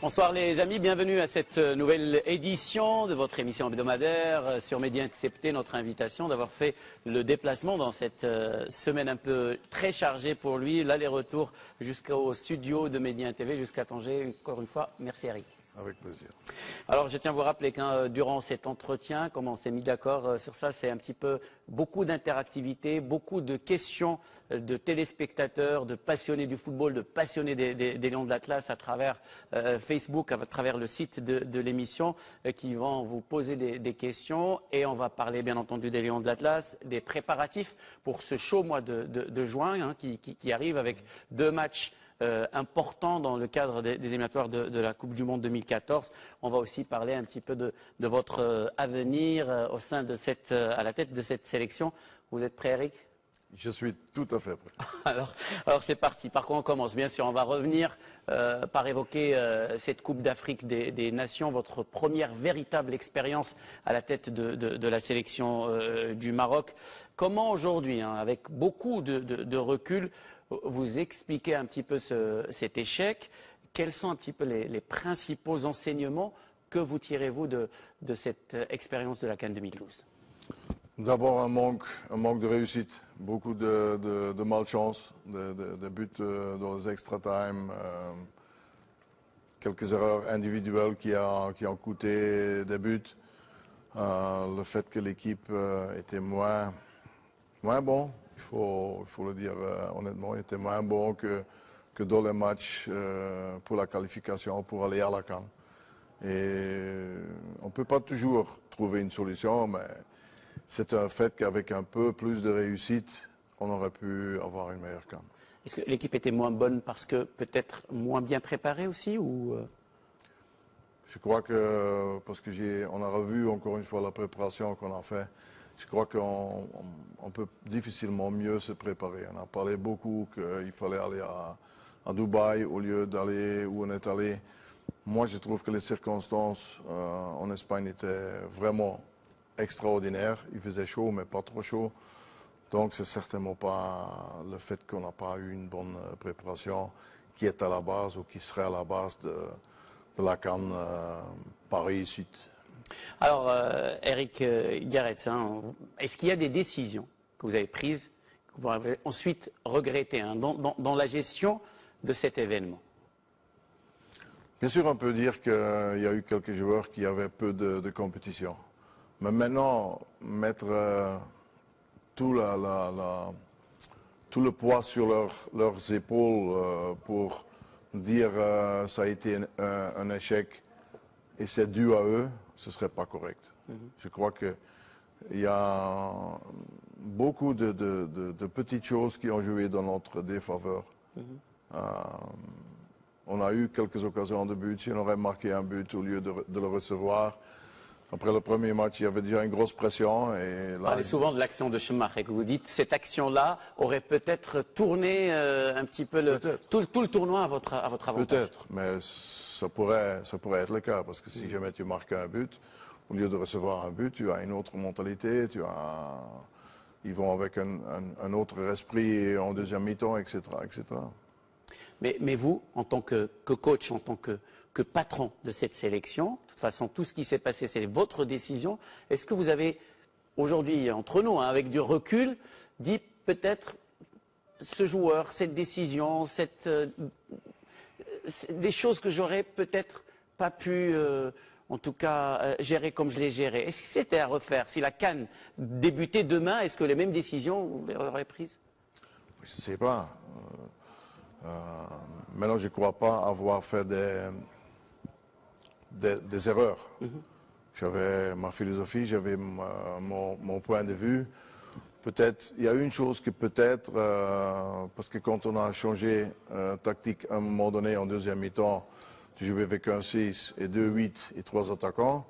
Bonsoir les amis, bienvenue à cette nouvelle édition de votre émission hebdomadaire sur Média Accepté. Notre invitation d'avoir fait le déplacement dans cette semaine un peu très chargée pour lui, l'aller-retour jusqu'au studio de Média TV, jusqu'à Tanger. Encore une fois, merci Eric. Avec plaisir. Alors je tiens à vous rappeler que durant cet entretien, comme on s'est mis d'accord sur ça, c'est un petit peu beaucoup d'interactivité, beaucoup de questions de téléspectateurs, de passionnés du football, de passionnés des Lions de l'Atlas à travers Facebook, à travers le site de l'émission, qui vont vous poser des questions. Et on va parler bien entendu des Lions de l'Atlas, des préparatifs pour ce chaud mois de juin qui arrive avec 2 matchs important dans le cadre des éliminatoires de la Coupe du Monde 2014. On va aussi parler un petit peu de votre avenir au sein de à la tête de cette sélection. Vous êtes prêt, Eric? Je suis tout à fait prêt. Alors c'est parti. Par quoi on commence? Bien sûr, on va revenir par évoquer cette Coupe d'Afrique des Nations, votre première véritable expérience à la tête de la sélection du Maroc. Comment aujourd'hui, avec beaucoup de recul, vous expliquez un petit peu cet échec? Quels sont un petit peu les principaux enseignements que vous tirez-vous de cette expérience de la CAN 2012? D'abord un manque de réussite, beaucoup de malchance, de buts dans les extra time, quelques erreurs individuelles qui ont coûté des buts, le fait que l'équipe était moins bon, il faut le dire honnêtement, était moins bon que dans les matchs pour la qualification, pour aller à la CAN. Et on ne peut pas toujours trouver une solution, mais c'est un fait qu'avec un peu plus de réussite, on aurait pu avoir une meilleure CAN. Est-ce que l'équipe était moins bonne parce que peut-être moins bien préparée aussi ou Je crois que, parce qu'on a revu encore une fois la préparation qu'on a fait, je crois qu'on peut difficilement mieux se préparer. On a parlé beaucoup qu'il fallait aller à Dubaï au lieu d'aller où on est allé. Moi, je trouve que les circonstances en Espagne étaient vraiment extraordinaires. Il faisait chaud, mais pas trop chaud. Donc, c'est certainement pas le fait qu'on n'a pas eu une bonne préparation qui est à la base ou qui serait à la base de la CAN par réussite. Alors, Eric Gareth, est-ce qu'il y a des décisions que vous avez prises, que vous avez ensuite regrettées dans la gestion de cet événement? Bien sûr, on peut dire qu'il y a eu quelques joueurs qui avaient peu de compétition. Mais maintenant, mettre tout le poids sur leurs épaules pour dire ça a été un échec et c'est dû à eux, ce ne serait pas correct. Je crois qu'il y a beaucoup de petites choses qui ont joué dans notre défaveur. On a eu quelques occasions de but, si on aurait marqué un but au lieu de le recevoir. Après le premier match, il y avait déjà une grosse pression. Et là, vous parlez souvent de l'action de Schumacher et que vous dites cette action-là aurait peut-être tourné un petit peu tout le tournoi à votre avantage. Peut-être, mais ça pourrait être le cas parce que si jamais tu marques un but, au lieu de recevoir un but, tu as une autre mentalité, ils vont avec un autre esprit en deuxième mi-temps, etc., etc. Mais vous, en tant que coach, en tant que patron de cette sélection, de toute façon, tout ce qui s'est passé, c'est votre décision. Est-ce que vous avez, aujourd'hui, entre nous, avec du recul, dit peut-être ce joueur, cette décision, des choses que j'aurais peut-être pas pu, en tout cas, gérer comme je l'ai géré? Est-ce que c'était à refaire? Si la CAN débutait demain, est-ce que les mêmes décisions, vous les aurez prises? Je ne sais pas. Maintenant, je ne crois pas avoir fait des erreurs. J'avais ma philosophie, j'avais mon point de vue. Peut-être, il y a une chose que peut-être, parce que quand on a changé tactique à un moment donné en deuxième mi-temps, tu jouais avec un 6 et 2-8 et 3 attaquants.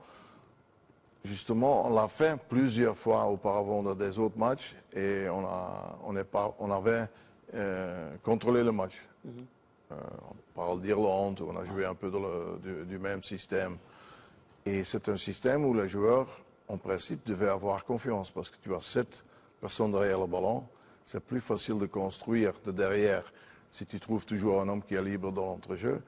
Justement, on l'a fait plusieurs fois auparavant dans des autres matchs et on avait contrôlé le match. On parle d'Irlande, on a joué un peu du même système. Et c'est un système où les joueurs, en principe, devaient avoir confiance parce que tu as 7 personnes derrière le ballon. C'est plus facile de construire de derrière si tu trouves toujours un homme qui est libre dans l'entrejeu.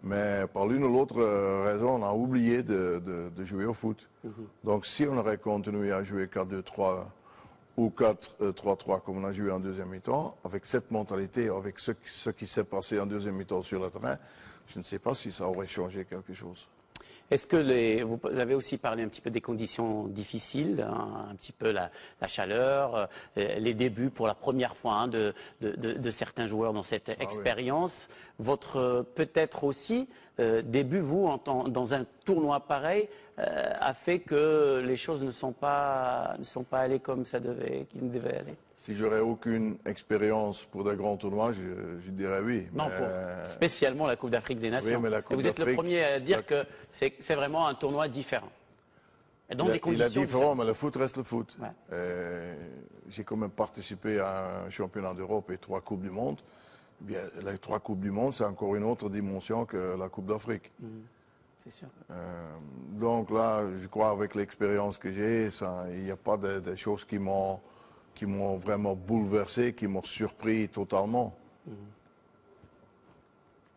Mais par l'une ou l'autre raison, on a oublié de jouer au foot. Donc si on aurait continué à jouer 4-2-3 ou 4-3-3 comme on a joué en deuxième mi-temps, avec cette mentalité, avec ce qui s'est passé en deuxième mi-temps sur le terrain, je ne sais pas si ça aurait changé quelque chose. Est-ce que vous avez aussi parlé un petit peu des conditions difficiles, hein, un petit peu la chaleur, les débuts pour la première fois hein, de certains joueurs dans cette expérience. Oui. Votre peut-être aussi début, vous, dans un tournoi pareil, a fait que les choses ne sont pas allées comme ça qu'ils devaient aller. Si j'aurais aucune expérience pour des grands tournois, je dirais oui. Non, pour spécialement la Coupe d'Afrique des Nations. Oui, mais la Coupe et vous êtes le premier à dire que c'est vraiment un tournoi différent. Il est différent, mais le foot reste le foot. Ouais. J'ai quand même participé à un championnat d'Europe et 3 Coupes du Monde. Bien, les 3 Coupes du Monde, c'est encore une autre dimension que la Coupe d'Afrique. C'est sûr. Donc là, je crois avec l'expérience que j'ai, il n'y a pas de choses qui m'ont vraiment bouleversé, qui m'ont surpris totalement.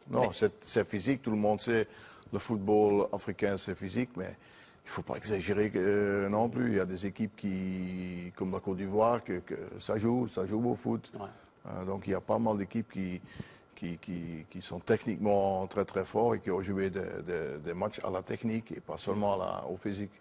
Non, c'est physique, tout le monde sait, le football africain c'est physique, mais il ne faut pas exagérer non plus. Il y a des équipes comme la Côte d'Ivoire, que ça joue au foot. Ouais. Donc il y a pas mal d'équipes qui sont techniquement très très forts et qui ont joué des matchs à la technique et pas seulement au physique.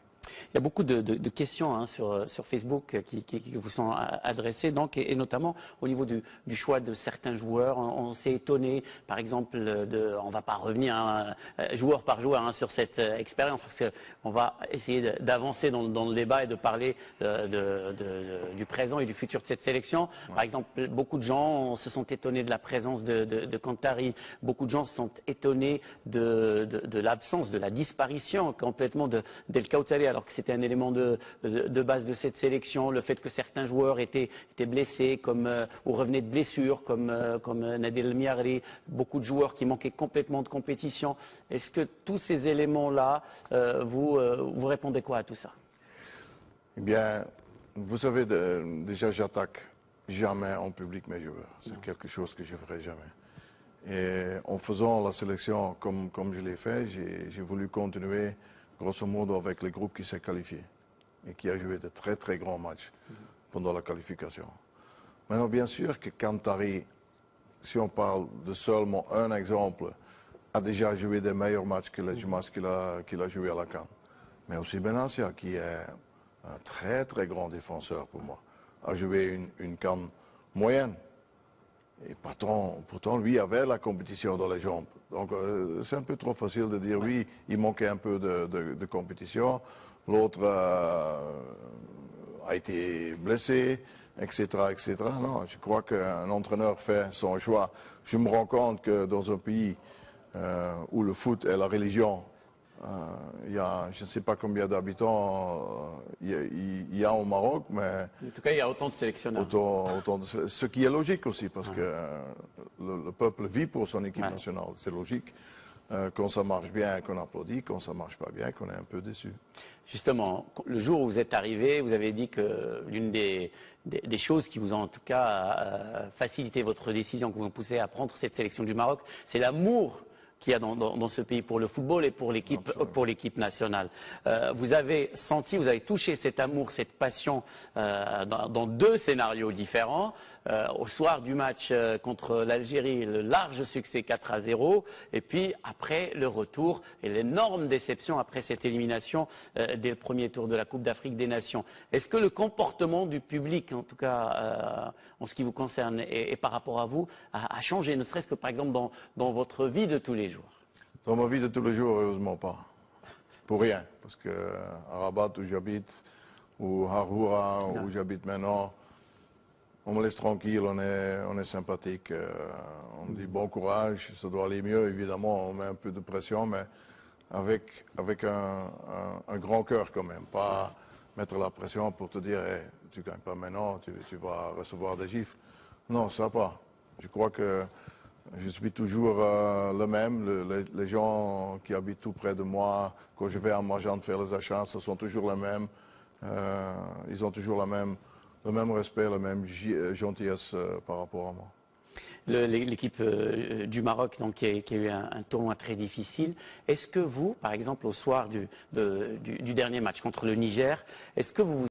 Il y a beaucoup de questions hein, sur Facebook qui vous sont adressées, donc, et notamment au niveau du choix de certains joueurs. On s'est étonné, par exemple, on ne va pas revenir hein, joueur par joueur hein, sur cette expérience, parce qu'on va essayer d'avancer dans le débat et de parler du présent et du futur de cette sélection. Ouais. Par exemple, beaucoup de gens se sont étonnés de la présence de Kantari, beaucoup de gens se sont étonnés de l'absence, de la disparition complètement d'El Kawthari, alors que c'était un élément de base de cette sélection, le fait que certains joueurs étaient blessés ou revenaient de blessures, comme Nadir El Miagri, beaucoup de joueurs qui manquaient complètement de compétition. Est-ce que tous ces éléments-là, vous répondez quoi à tout ça? Eh bien, vous savez, déjà j'attaque jamais en public mes joueurs. C'est quelque chose que je ne ferai jamais. Et en faisant la sélection comme je l'ai fait, j'ai voulu continuer grosso modo avec le groupe qui s'est qualifié et qui a joué de très très grands matchs pendant la qualification. Maintenant, bien sûr que Kantari, si on parle de seulement un exemple, a déjà joué des meilleurs matchs que les matchs qu'il a joué à la CAN. Mais aussi Benassia, qui est un très très grand défenseur pour moi, a joué une CAN moyenne. Et pourtant, lui avait la compétition dans les jambes. Donc, c'est un peu trop facile de dire, oui, il manquait un peu de compétition. L'autre a été blessé, etc., etc. Non, je crois qu'un entraîneur fait son choix. Je me rends compte que dans un pays où le foot est la religion, il y a, je ne sais pas combien d'habitants il y a au Maroc, mais... En tout cas, il y a autant de sélectionneurs. Ce qui est logique aussi, parce que le peuple vit pour son équipe nationale. C'est logique. Quand ça marche bien, qu'on applaudit. Quand ça ne marche pas bien, qu'on est un peu déçu. Justement, le jour où vous êtes arrivé, vous avez dit que l'une des choses qui vous ont en tout cas facilité votre décision, qui vous ont poussé à prendre cette sélection du Maroc, c'est l'amour qu'il y a dans ce pays pour le football et pour l'équipe nationale. Vous avez senti, vous avez touché cet amour, cette passion dans 2 scénarios différents. Au soir du match contre l'Algérie, le large succès 4-0, et puis après le retour et l'énorme déception après cette élimination dès le premier tour de la Coupe d'Afrique des Nations. Est-ce que le comportement du public, en tout cas en ce qui vous concerne et par rapport à vous, a changé, ne serait-ce que par exemple dans votre vie de tous les jours? Dans ma vie de tous les jours, heureusement pas. Pour rien. Parce que à Rabat où j'habite, ou Haroura où j'habite maintenant, on me laisse tranquille, on est sympathique, on me dit bon courage, ça doit aller mieux, évidemment, on met un peu de pression, mais avec un grand cœur quand même, pas mettre la pression pour te dire hey, tu ne gagnes pas maintenant, tu vas recevoir des gifles. Non, ça pas. Je crois que je suis toujours le même, les gens qui habitent tout près de moi, quand je vais à Marjan faire les achats, ce sont toujours les mêmes, ils ont toujours le même respect, la même gentillesse par rapport à moi. l'équipe du Maroc donc, qui a eu un tournoi très difficile. Est-ce que vous, par exemple, au soir du dernier match contre le Niger, est-ce que vous